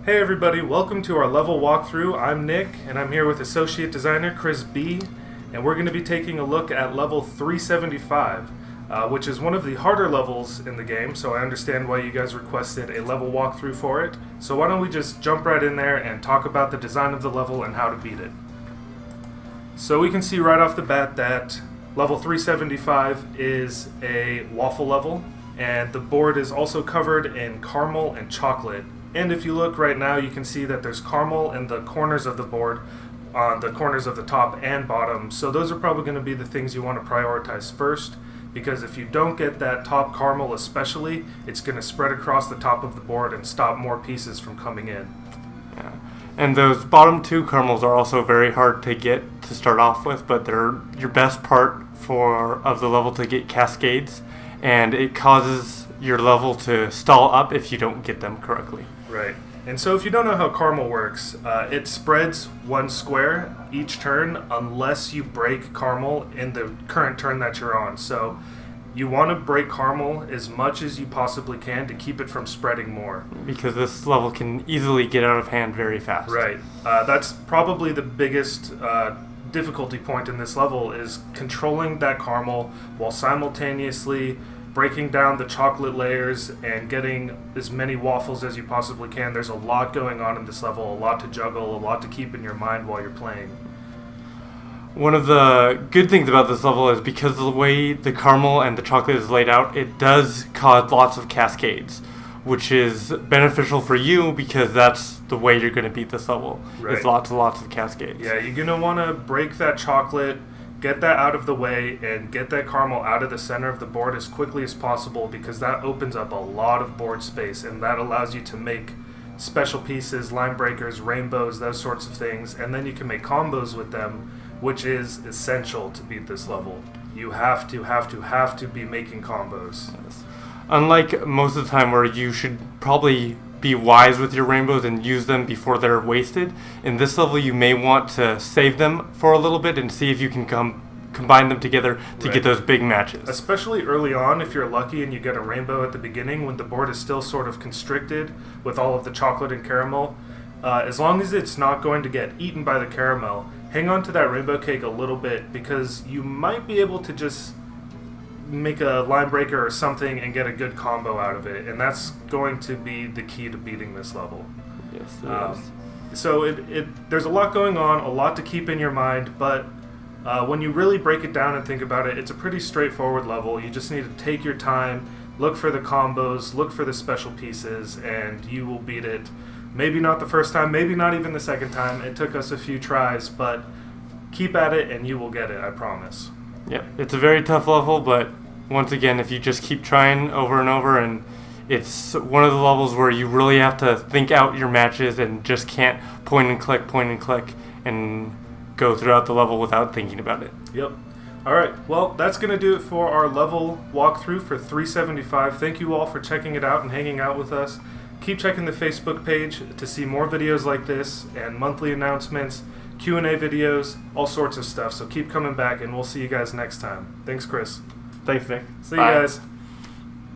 Hey everybody, welcome to our level walkthrough. I'm Nick, and I'm here with Associate Designer Chris B, and we're going to be taking a look at level 375, which is one of the harder levels in the game, so I understand why you guys requested a level walkthrough for it. So why don't we just jump right in there and talk about the design of the level and how to beat it. So we can see right off the bat that level 375 is a waffle level, and the board is also covered in caramel and chocolate. And if you look right now, you can see that there's caramel in the corners of the board, on the corners of the top and bottom. So those are probably going to be the things you want to prioritize first, because if you don't get that top caramel especially, it's going to spread across the top of the board and stop more pieces from coming in. Yeah. And those bottom two caramels are also very hard to get to start off with, but they're your best part of the level to get cascades, and it causes your level to stall up if you don't get them correctly. Right. And so if you don't know how caramel works, it spreads one square each turn unless you break caramel in the current turn that you're on. So you want to break caramel as much as you possibly can to keep it from spreading more. Because this level can easily get out of hand very fast. Right. That's probably the biggest difficulty point in this level, is controlling that caramel while simultaneously breaking down the chocolate layers and getting as many waffles as you possibly can. There's a lot going on in this level, a lot to juggle, a lot to keep in your mind while you're playing. One of the good things about this level is because of the way the caramel and the chocolate is laid out, it does cause lots of cascades, which is beneficial for you because that's the way you're going to beat this level. Right. It's lots and lots of cascades. Yeah, you're going to want to break that chocolate, get that out of the way, and get that caramel out of the center of the board as quickly as possible, because that opens up a lot of board space, and that allows you to make special pieces, line breakers, rainbows, those sorts of things, and then you can make combos with them, which is essential to beat this level. You have to be making combos. Yes. Unlike most of the time where you should probably be wise with your rainbows and use them before they're wasted, in this level you may want to save them for a little bit and see if you can combine them together to get those big matches. Especially early on, if you're lucky and you get a rainbow at the beginning when the board is still sort of constricted with all of the chocolate and caramel. As long as it's not going to get eaten by the caramel, hang on to that rainbow cake a little bit, because you might be able to just make a line breaker or something and get a good combo out of it, and that's going to be the key to beating this level. Yes, it is. So there's a lot going on, a lot to keep in your mind, but when you really break it down and think about it, it's a pretty straightforward level. You just need to take your time, look for the combos, look for the special pieces, and you will beat it. Maybe not the first time, maybe not even the second time. It took us a few tries, but keep at it and you will get it, I promise. Yeah, it's a very tough level, but once again, if you just keep trying over and over, and it's one of the levels where you really have to think out your matches and just can't point and click, and go throughout the level without thinking about it. Yep. All right, well, that's going to do it for our level walkthrough for 375. Thank you all for checking it out and hanging out with us. Keep checking the Facebook page to see more videos like this and monthly announcements, Q&A videos, all sorts of stuff. So keep coming back, and we'll see you guys next time. Thanks, Chris. Thanks, Nick. See you guys.